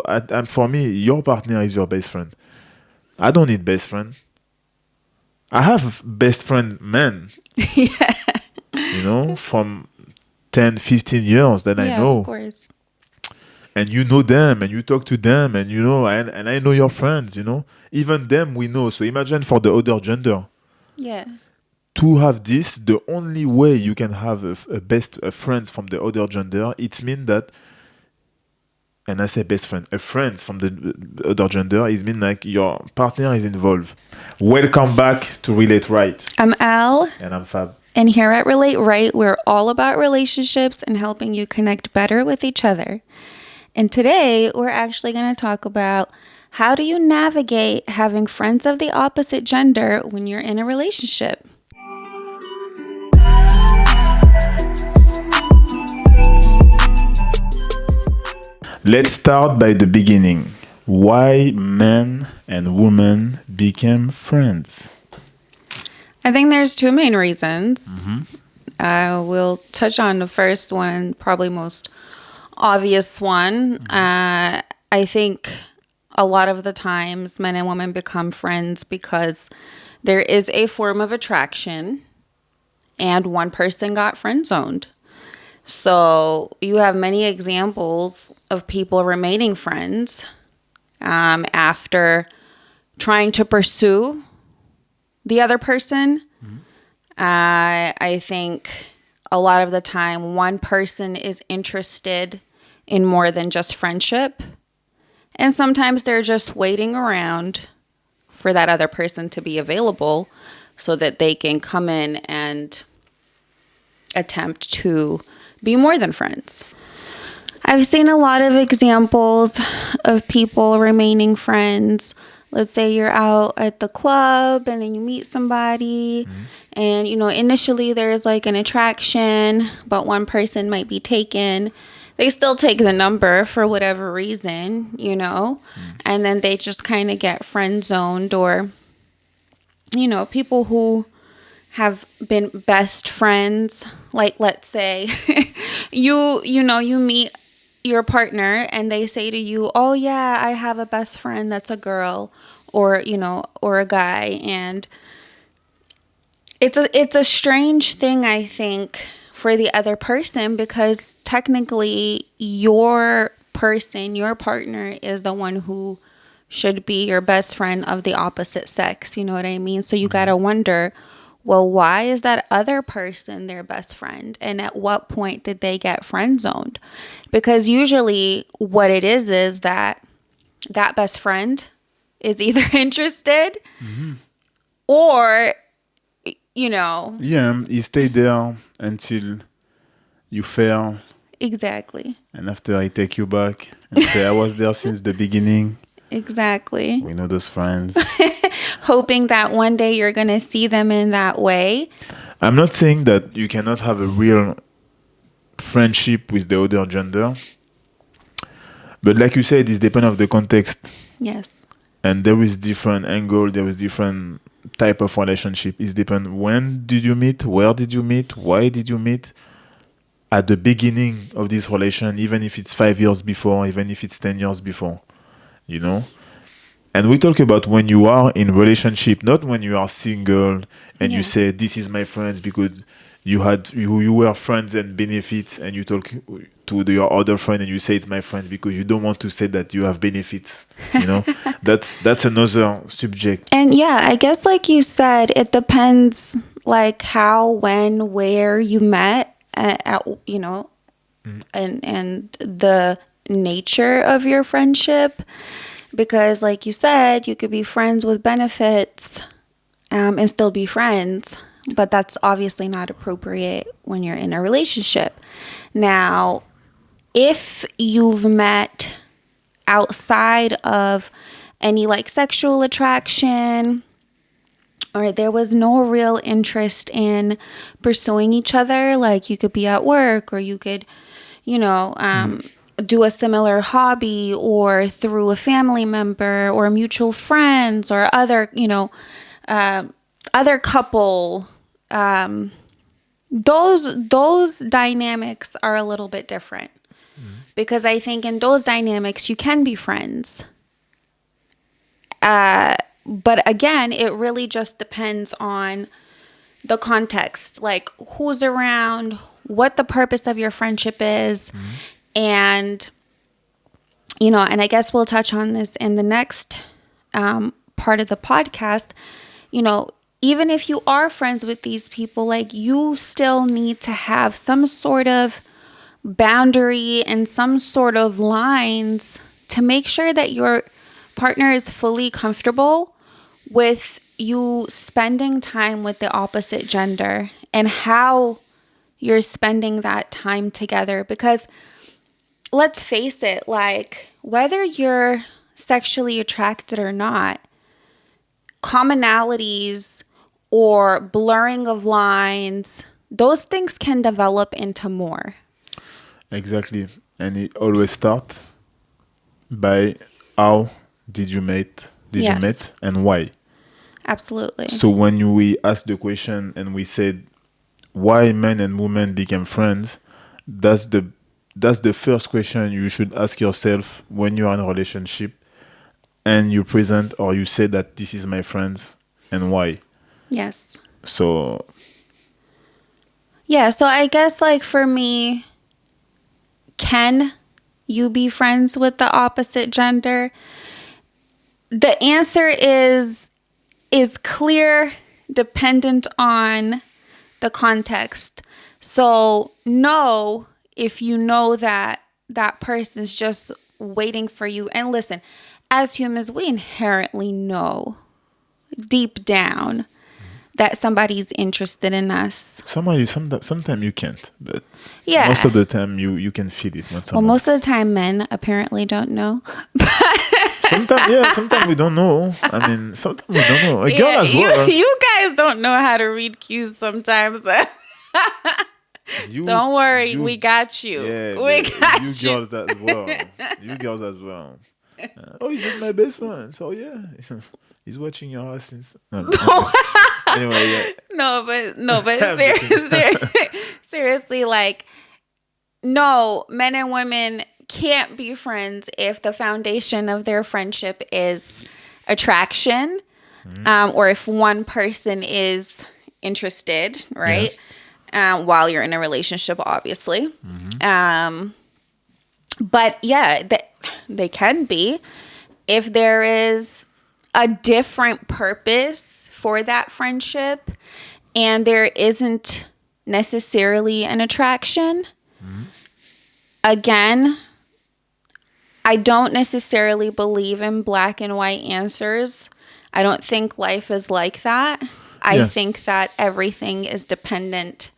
And for me, your partner is your best friend. I don't need best friend. I have best friend men, Yeah. from 10, 15 years that I Yeah, of know. course. And you know them and you talk to them and and I know your friends. Even them we know. So imagine for the other gender. Yeah. To have this, the only way you can have a best a friends from the other gender, it means that, and I say best friend, a friends from the other gender, is mean like your partner is involved. Welcome back to Relate Right. I'm Al, And I'm Fab. and here at Relate Right, we're all about relationships and helping you connect better with each other. And today, we're actually going to talk about how do you navigate having friends of the opposite gender when you're in a relationship? Let's start by the beginning. Why men and women became friends? I think there's two main reasons. We'll touch on the first one, probably most obvious one. I think a lot of the times men and women become friends because there is a form of attraction and one person got friend zoned. So you have many examples of people remaining friends after trying to pursue the other person. I think a lot of the time one person is interested in more than just friendship. And sometimes they're just waiting around for that other person to be available so that they can come in and attempt to be more than friends. I've seen a lot of examples of people remaining friends. Let's say you're out at the club and then you meet somebody, and initially there's like an attraction, but one person might be taken. They still take the number for whatever reason, and then they just kind of get friend zoned, or people who have been best friends, like let's say you meet your partner and they say to you, "Oh yeah, I have a best friend that's a girl," or a guy, and it's a strange thing, I think, for the other person, because technically your partner is the one who should be your best friend of the opposite sex. You know what I mean? So you got to wonder, well, why is that other person their best friend? And at what point did they get friend zoned? Because usually what it is that best friend is either interested or, Yeah, you stay there until you fail, exactly. and after I take you back and say I was there since the beginning. Exactly. We know those friends. Hoping that one day you're going to see them in that way. I'm not saying that you cannot have a real friendship with the other gender, but like you said, it's depend of the context, Yes. and there is different angle, there is different type of relationship. It's depend when did you meet, where did you meet, why did you meet, at the beginning of this relation, even if it's 5 years before, even if it's 10 years before, you know. And we talk about when you are in relationship, not when you are single and you Yeah. say this is my friends because you were friends and benefits, and you talk to your other friend and you say it's my friends because you don't want to say that you have benefits. That's another subject. And yeah, I guess like you said, it depends like how, when, where you met, and the nature of your friendship. Because like you said, you could be friends with benefits and still be friends, but that's obviously not appropriate when you're in a relationship. Now, if you've met outside of any like sexual attraction, or there was no real interest in pursuing each other, like you could be at work, or you could, do a similar hobby, or through a family member or mutual friends or other couple, those dynamics are a little bit different, because I think in those dynamics you can be friends. But again, it really just depends on the context, like who's around, what the purpose of your friendship is, and and I guess we'll touch on this in the next part of the podcast. Even if you are friends with these people, like you still need to have some sort of boundary and some sort of lines to make sure that your partner is fully comfortable with you spending time with the opposite gender and how you're spending that time together. Because let's face it, like whether you're sexually attracted or not, commonalities or blurring of lines, those things can develop into more. Exactly. And it always starts by how did you meet? Did you Yes. meet and why? Absolutely. So when we asked the question and we said why men and women became friends, that's the first question you should ask yourself when you're in a relationship and you present or you say that this is my friends and why. Yes. So Yeah, so I guess like for me, can you be friends with the opposite gender? The answer is clear, dependent on the context. So no, if you know that that person's just waiting for you. And listen, as humans, we inherently know deep down that somebody's interested in us. sometimes you can't, but Yeah. most of the time you can feel it when Well, someone. most of the time, men apparently don't know. Sometimes we don't know. I mean, sometimes we don't know. A girl Yeah, as well. you guys don't know how to read cues sometimes. You, Don't worry, you- we got you. Yeah, We got you you. girls as well. You girls as well. Oh, he's just my best friend. So yeah, he's watching your house since. No, no. Anyway, yeah. No, but seriously, like, no, men and women can't be friends if the foundation of their friendship is attraction, or if one person is interested, right? While you're in a relationship, obviously. But yeah, they can be if there is a different purpose for that friendship and there isn't necessarily an attraction. Again, I don't necessarily believe in black and white answers. I don't think life is like that. I Yeah. think that everything is dependent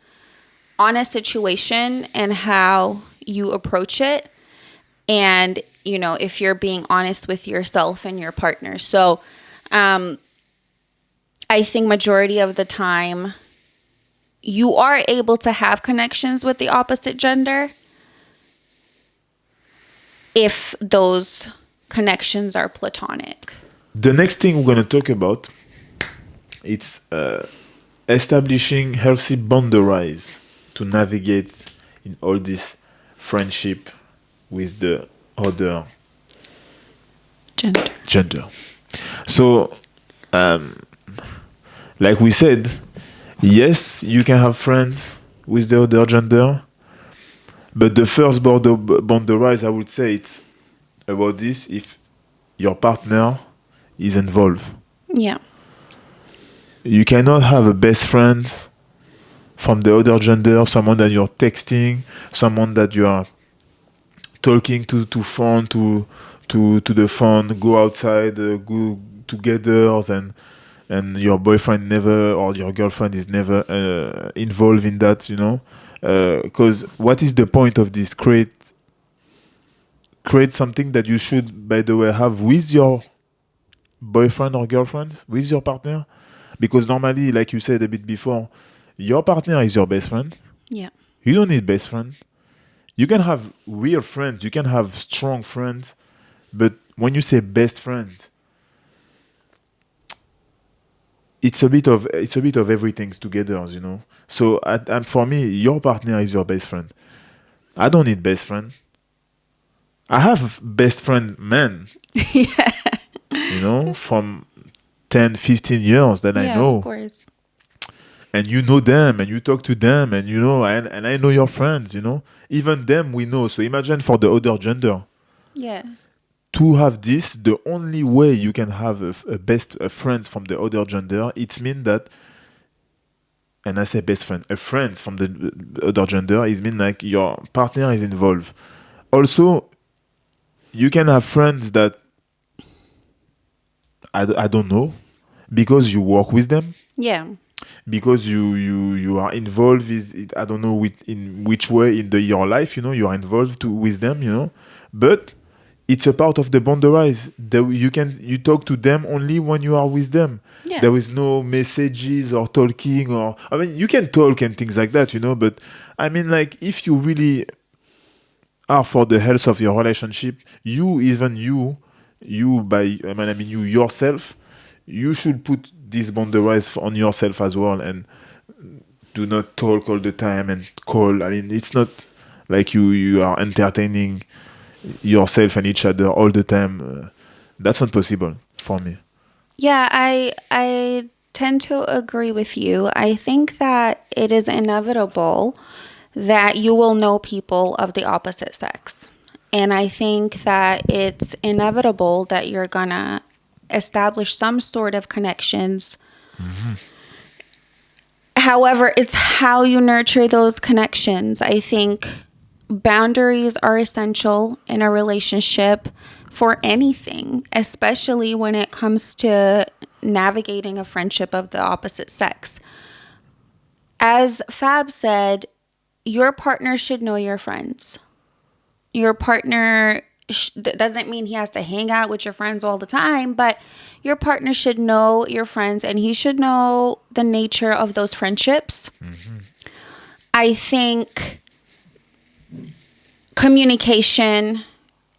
on a situation and how you approach it. And, if you're being honest with yourself and your partner. So, I think majority of the time you are able to have connections with the opposite gender if those connections are platonic. The next thing we're gonna talk about, it's establishing healthy boundaries to navigate in all this friendship with the other gender. So, like we said, yes, you can have friends with the other gender, but the first boundaries, I would say, it's about this if your partner is involved. Yeah. You cannot have a best friend from the other gender, someone that you're texting, someone that you are talking to phone to the phone, go outside, go together, and your boyfriend never or your girlfriend is never involved in that, because what is the point of this? Create something that you should, by the way, have with your boyfriend or girlfriend, with your partner, because normally, like you said a bit before, your partner is your best friend. Yeah. You don't need best friend. You can have real friends, you can have strong friends, but when you say best friends, it's a bit of everything together. So for me, your partner is your best friend. I don't need best friend. I have best friend men, Yeah. from 10, 15 years that I Yeah, of know. course. And you know them and you talk to them and and I know your friends, even them we know. So imagine for the other gender Yeah. to have this, the only way you can have a best a friends from the other gender, it's mean that, and I say best friend, a friends from the other gender is mean like your partner is involved. Also, you can have friends that I don't know because you work with them, Yeah. because you are involved I don't know in which way in your life, you are involved with them, but it's a part of the boundaries that you talk to them only when you are with them. There is Yes. no messages or talking, or I mean you can talk and things like that, but I mean like if you really are for the health of your relationship, you by I mean you yourself, you should put these boundaries on yourself as well, and do not talk all the time and call. I mean, it's not like you are entertaining yourself and each other all the time. That's not possible for me. Yeah, I tend to agree with you. I think that it is inevitable that you will know people of the opposite sex. And I think that it's inevitable that you're gonna establish some sort of connections. However, it's how you nurture those connections. I think boundaries are essential in a relationship for anything, especially when it comes to navigating a friendship of the opposite sex. As Fab said, your partner should know your friends. Your partner doesn't mean he has to hang out with your friends all the time, but your partner should know your friends and he should know the nature of those friendships. I think communication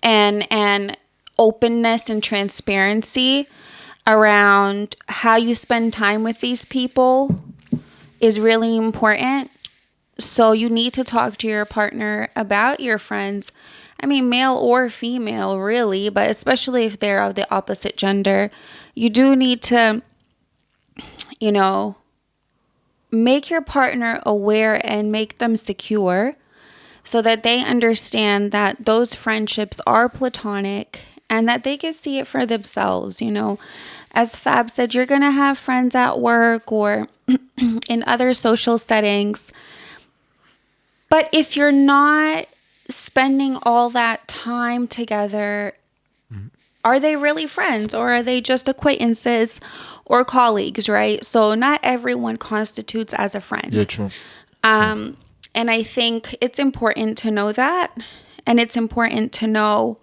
and openness and transparency around how you spend time with these people is really important. So you need to talk to your partner about your friends. I mean, male or female, really, but especially if they're of the opposite gender, you do need to, you know, make your partner aware and make them secure so that they understand that those friendships are platonic and that they can see it for themselves. As Fab said, you're going to have friends at work or in other social settings. But if you're not spending all that time together, are they really friends or are they just acquaintances or colleagues, right? So not everyone constitutes as a Yeah, friend. true. True. Um, and I think it's important to know that. And it's important to know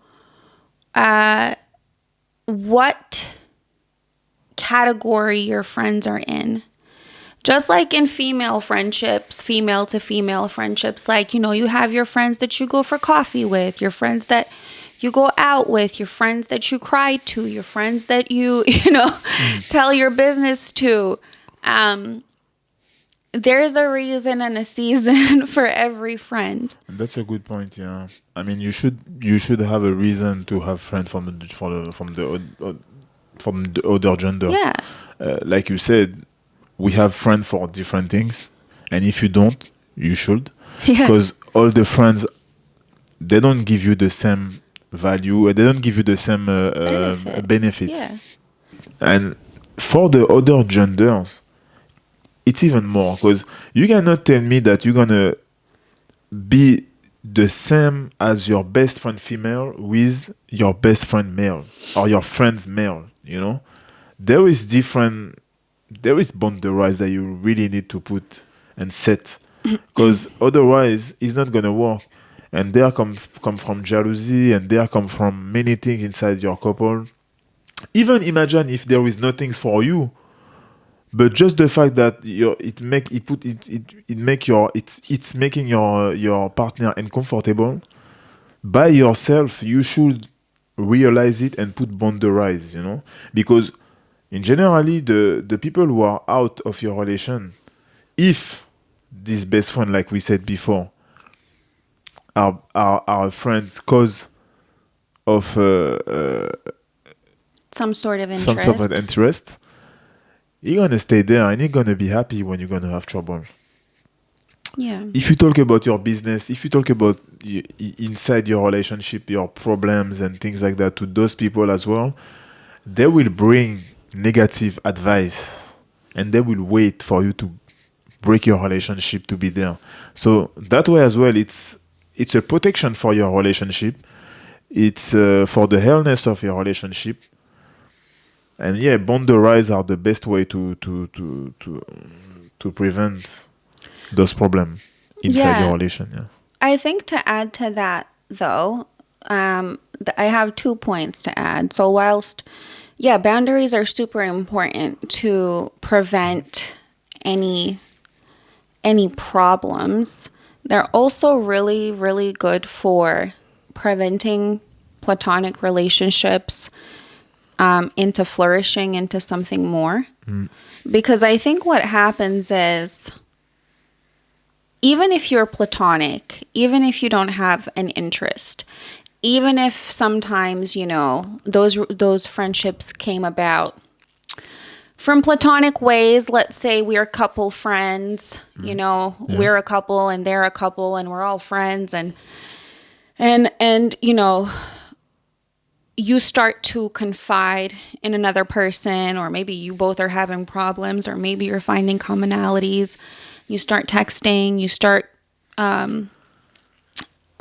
what category your friends are in. Just like in female friendships, female to female friendships, like, you have your friends that you go for coffee with, your friends that you go out with, your friends that you cry to, your friends that you, tell your business to. There's a reason and a season for every friend. And that's a good point. Yeah, I mean, you should have a reason to have friends from the other gender. Yeah. Like you said, we have friends for different things, and if you don't, you should, Yeah. because all the friends, they don't give you the same value, they don't give you the same Benefit. benefits. Yeah. And for the other genders, it's even more, because you cannot tell me that you're gonna be the same as your best friend female with your best friend male or your friends male. There is different, there is boundaries that you really need to put and set, because otherwise it's not gonna work. And there come from jealousy, and there come from many things inside your couple. Even imagine if there is nothing for you, but just the fact that it's making your partner uncomfortable. By yourself, you should realize it and put boundaries, because in generally the people who are out of your relation, if this best friend, like we said before, are friends, cause of Some sort of some sort of interest. interest, you're gonna stay there and you're gonna be happy when you're gonna have trouble. Yeah. If you talk about your business, if you talk about inside your relationship, your problems and things like that to those people as well, they will bring negative advice and they will wait for you to break your relationship to be there. So that way as well, it's a protection for your relationship. It's for the healthiness of your relationship. And yeah, boundaries are the best way to prevent those problems inside your Yeah. relation. Yeah. I think to add to that, though, I have 2 points to add. So, whilst, yeah, boundaries are super important to prevent any any problems, they're also really, really good for preventing platonic relationships into flourishing into something more. Because I think what happens is, even if you're platonic, even if you don't have an interest, even if sometimes, those friendships came about from platonic ways, let's say we're couple friends, Yeah. we're a couple and they're a couple and we're all friends, and you start to confide in another person, or maybe you both are having problems, or maybe you're finding commonalities. You start texting, you start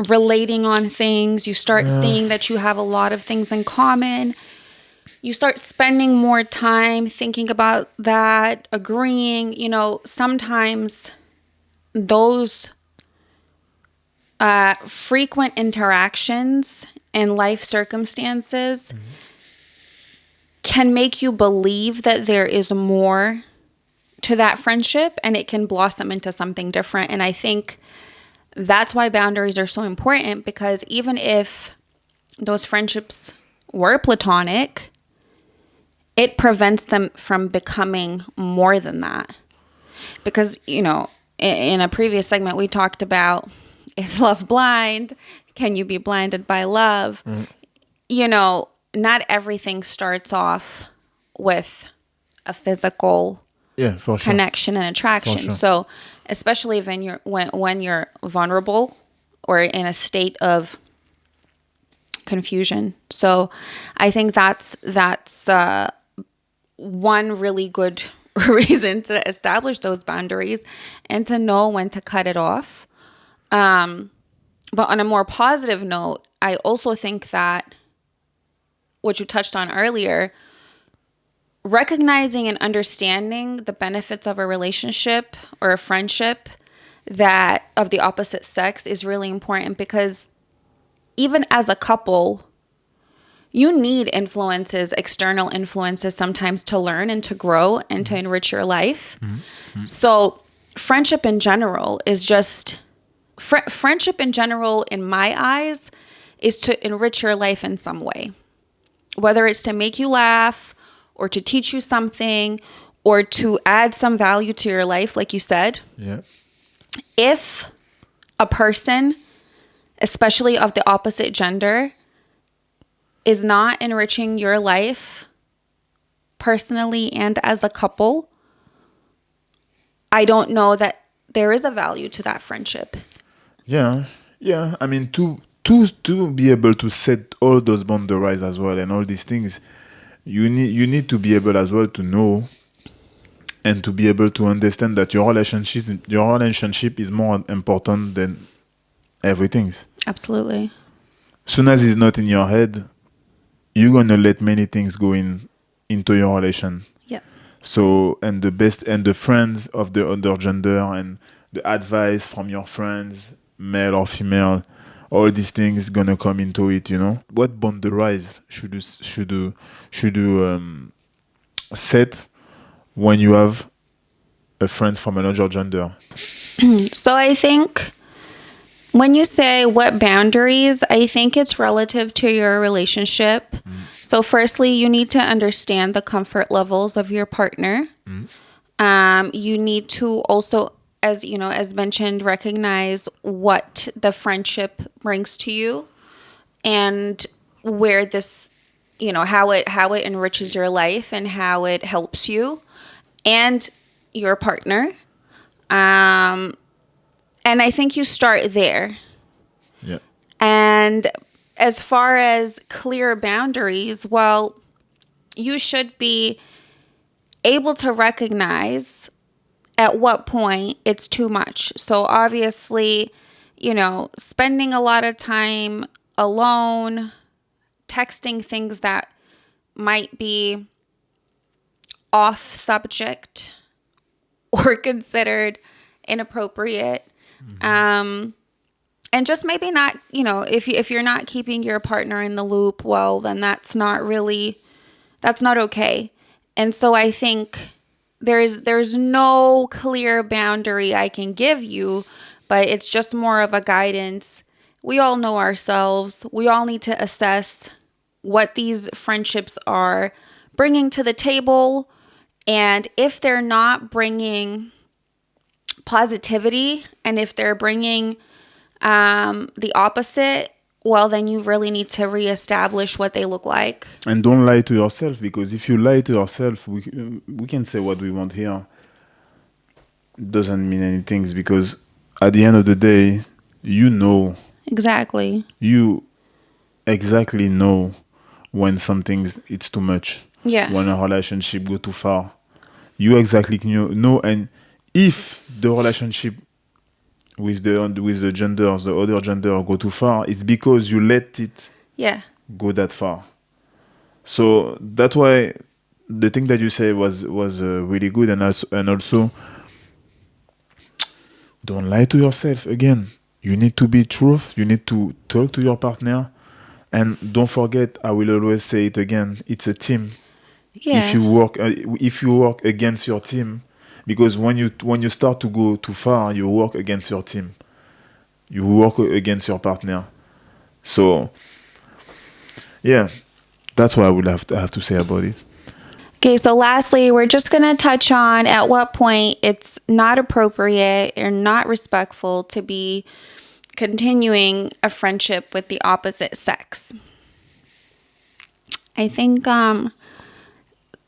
relating on things, you start seeing that you have a lot of things in common. You start spending more time thinking about that, agreeing. Sometimes those frequent interactions and life circumstances can make you believe that there is more to that friendship, and it can blossom into something different. And I think that's why boundaries are so important, because even if those friendships were platonic, it prevents them from becoming more than that. Because, in a previous segment, we talked about, is love blind? Can you be blinded by love? Not everything starts off with a physical Yeah, for sure. connection and For attraction. sure. So, especially when you're vulnerable or in a state of confusion. So, I think that's one really good reason to establish those boundaries and to know when to cut it off. But on a more positive note, I also think that what you touched on earlier, recognizing and understanding the benefits of a relationship or a friendship that of the opposite sex is really important, because even as a couple, you need influences, external influences sometimes, to learn and to grow and to enrich your life. So friendship in general is just friendship in general, in my eyes, is to enrich your life in some way, whether it's to make you laugh or to teach you something or to add some value to your life, like you said. Yeah. If a person, especially of the opposite gender, is not enriching your life personally and as a couple, I don't know that there is a value to that friendship. Yeah. Yeah. I mean, to be able to set all those boundaries as well and all these things, you need to be able as well to know and to be able to understand that your relationship is more important than everything. Absolutely. Soon as it's not in your head, you're gonna let many things go into your relation. Yeah. So, and the best and the friends of the other gender and the advice from your friends, male or female, all these things gonna come into it. What boundaries should you set when you have a friend from another gender? So I think when you say what boundaries, I think it's relative to your relationship. So firstly, you need to understand the comfort levels of your partner. You need to also, as mentioned, recognize what the friendship brings to you and where this, how it enriches your life and how it helps you and your partner. And I think you start there. Yeah. And as far as clear boundaries, well, you should be able to recognize at what point it's too much. So obviously, spending a lot of time alone, texting things that might be off subject or considered inappropriate. And just maybe not, if you're not keeping your partner in the loop, well, then that's not okay. And so I think there's no clear boundary I can give you, but it's just more of a guidance. We all know ourselves. We all need to assess what these friendships are bringing to the table. And if they're not bringing positivity, and if they're bringing the opposite, well, then you really need to reestablish what they look like. And don't lie to yourself, because if you lie to yourself, we can say what we want here. Doesn't mean anything, because at the end of the day, Exactly. you exactly know when something's it's too much. Yeah. When a relationship go too far, you exactly know. And if the relationship with the genders, the other gender go too far, it's because you let it Yeah. go that far. So that's why the thing that you say was really good, and also don't lie to yourself. Again, you need to be truth. You need to talk to your partner, and don't forget. I will always say it again. It's a team. Yeah. If you work against your team, because when you start to go too far, you work against your team. You work against your partner. So yeah, that's what I would have to say about it. Okay, so lastly, we're just going to touch on at what point it's not appropriate or not respectful to be continuing a friendship with the opposite sex. I think,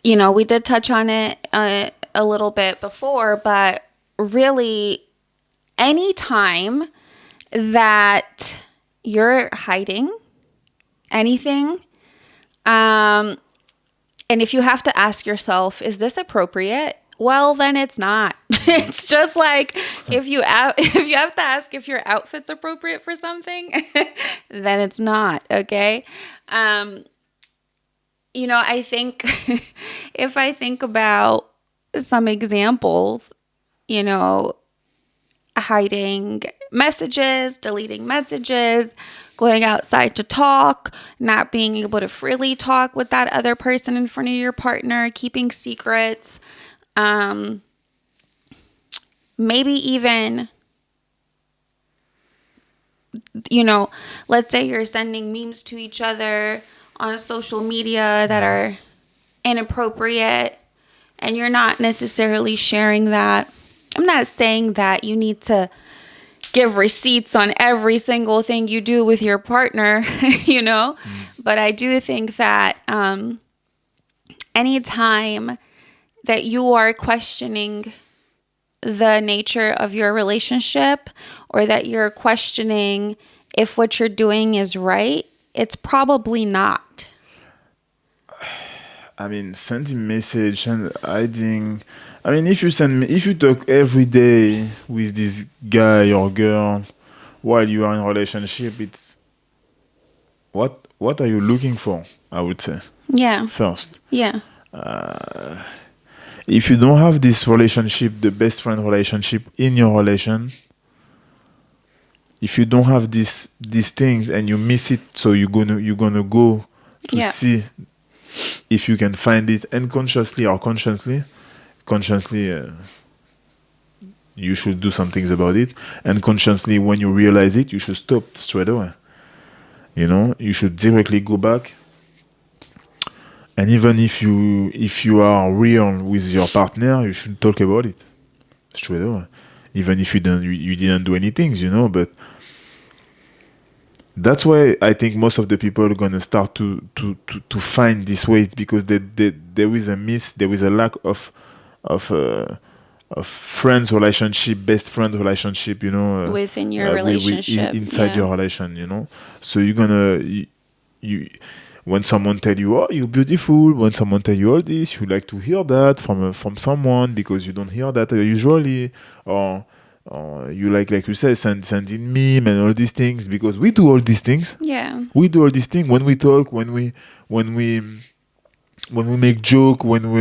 we did touch on it a little bit before, but really, any time that you're hiding anything, and if you have to ask yourself, is this appropriate? Well, then it's not. It's just like if you have to ask if your outfit's appropriate for something, then it's not, okay? I think if I think about some examples, hiding messages, deleting messages, going outside to talk, not being able to freely talk with that other person in front of your partner, keeping secrets, maybe even, let's say you're sending memes to each other on social media that are inappropriate and you're not necessarily sharing that. I'm not saying that you need to give receipts on every single thing you do with your partner, but I do think that anytime that you are questioning the nature of your relationship, or that you're questioning if what you're doing is right, it's probably not. I mean, sending message and hiding. I mean, if you talk every day with this guy or girl while you are in a relationship, it's what are you looking for? I would say Yeah. first. Yeah. If you don't have this relationship, the best friend relationship in your relation, if you don't have these things and you miss it, so you're gonna go to see if you can find it unconsciously or consciously, you should do some things about it, and consciously when you realize it, you should stop straight away. You should directly go back. And even if you are real with your partner, you should talk about it straight away, even if you didn't do anything, but That's why I think most of the people are gonna start to find these ways, because there is a miss, there is a lack of friends relationship, best friend relationship, Within your we relationship. inside Yeah. your relation. So you're gonna you when someone tell you, oh, you're beautiful, when someone tell you all this, you like to hear that from someone, because you don't hear that usually. Or you like you said, sending meme and all these things, because we do all these things. Yeah. We do all these things when we talk, when we when we make joke, when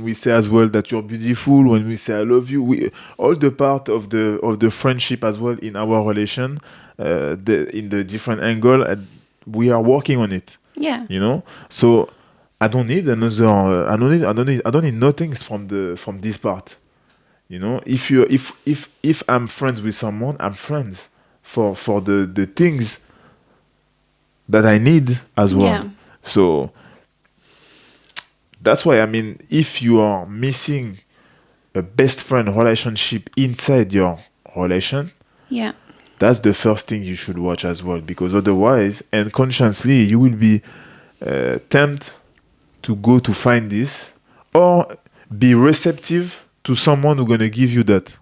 we say as well that you're beautiful, when we say I love you, we all the part of the friendship as well in our relation, in the different angle, we are working on it. Yeah. So I don't need another. I don't need nothing from this part. If I'm friends with someone, I'm friends for the things that I need as well. Yeah. So that's why, I mean, if you are missing a best friend relationship inside your relation, Yeah. that's the first thing you should watch as well, because otherwise, unconsciously, you will be tempted to go to find this, or be receptive to someone who's gonna give you that.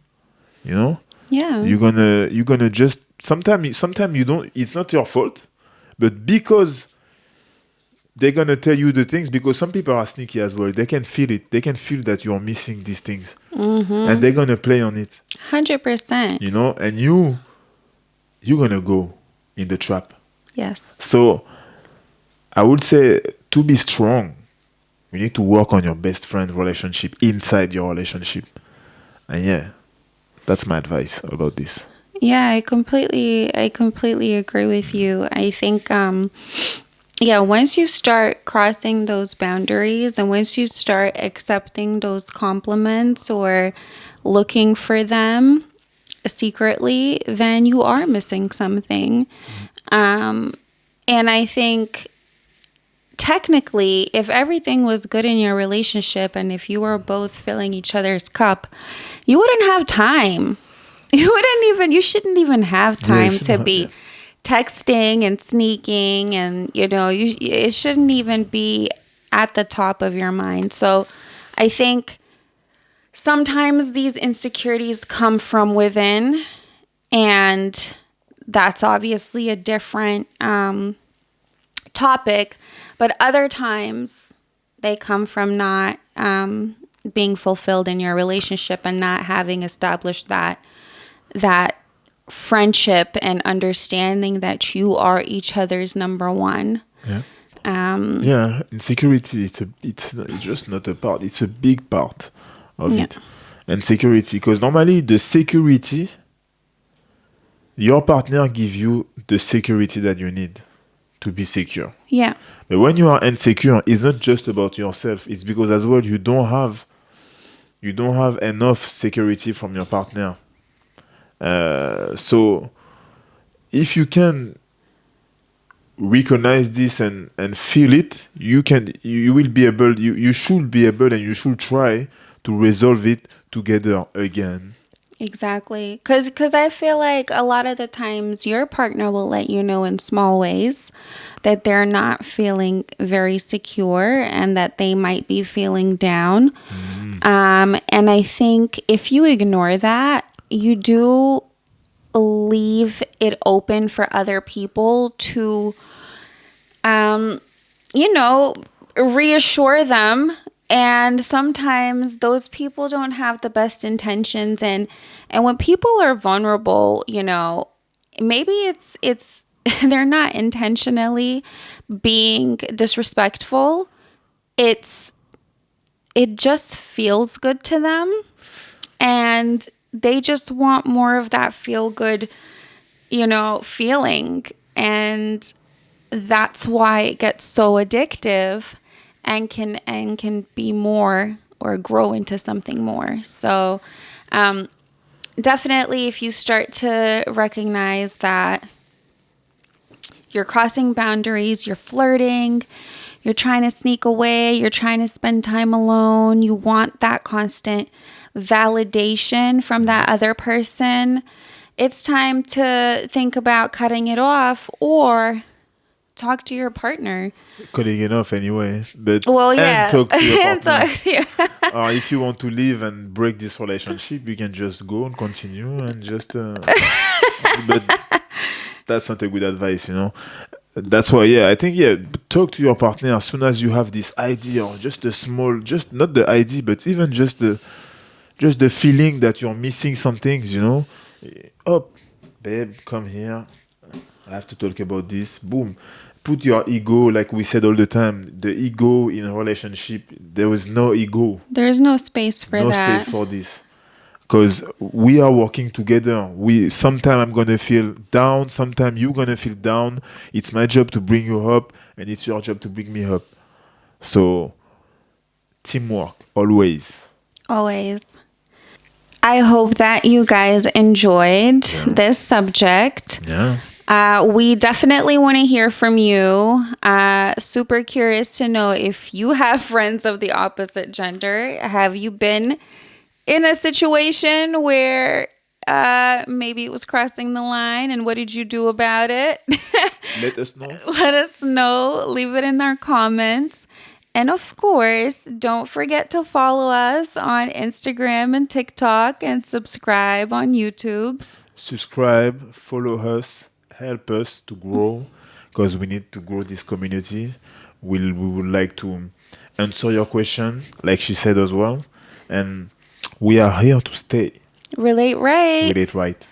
You know, Yeah. you're gonna just sometimes you don't. It's not your fault, but because they're gonna tell you the things, because some people are sneaky as well. They can feel it. They can feel that you're missing these things, and they're gonna play on it. 100%. And you're gonna go in the trap. Yes. So I would say, to be strong, you need to work on your best friend relationship inside your relationship. And yeah, that's my advice about this. Yeah, I completely agree with you. I think yeah, once you start crossing those boundaries and once you start accepting those compliments or looking for them secretly, then you are missing something. And I think technically, if everything was good in your relationship and if you were both filling each other's cup, you wouldn't have time. You shouldn't even have Yeah, you time shouldn't to have. Yeah. be texting and sneaking, and it shouldn't even be at the top of your mind. So I think sometimes these insecurities come from within, and that's obviously a different topic, but other times they come from not being fulfilled in your relationship and not having established that friendship and understanding that you are each other's number one. Yeah. Yeah, insecurity, it's just not a part, it's a big part of Yeah. it. And security, because normally the security, your partner give you the security that you need to be secure. Yeah. But when you are insecure, it's not just about yourself, it's because as well you don't have enough security from your partner. So if you can recognize this and feel it, you will be able, you should be able, and you should try to resolve it together again. Exactly. Cause I feel like a lot of the times your partner will let you know in small ways that they're not feeling very secure and that they might be feeling down. And I think if you ignore that, you do leave it open for other people to, you know, reassure them. And sometimes those people don't have the best intentions. And when people are vulnerable, maybe it's they're not intentionally being disrespectful. It just feels good to them, and they just want more of that feel good, feeling. And that's why it gets so addictive and can be more or grow into something more. So definitely, if you start to recognize that you're crossing boundaries, you're flirting, you're trying to sneak away, you're trying to spend time alone, you want that constant validation from that other person, it's time to think about cutting it off or talk to your partner. Cutting it off anyway, but Well, and yeah. talk to your And partner. yeah. Or if you want to leave and break this relationship, you can just go and continue and just. But that's not a good advice, you know. That's why, yeah, I think, yeah, talk to your partner as soon as you have this idea, or just a small, just not the idea, but even just the feeling that you're missing some things, you know. Oh, babe, come here. I have to talk about this. Boom. Put your ego, like we said all the time. The ego in a relationship, there is no ego, There's no space for no that. space for this. Because we are working together. We sometime I'm gonna feel down, sometime you're gonna feel down. It's my job to bring you up, and it's your job to bring me up. So teamwork always. Always. I hope that you guys enjoyed this subject. Yeah. We definitely want to hear from you. Super curious to know if you have friends of the opposite gender. Have you been in a situation where maybe it was crossing the line, and what did you do about it? Let us know. Let us know. Leave it in our comments. And of course, don't forget to follow us on Instagram and TikTok and subscribe on YouTube. Subscribe, follow us, help us to grow, because we need to grow this community. We would like to answer your question, like she said as well, and we are here to stay Relate right. with it right.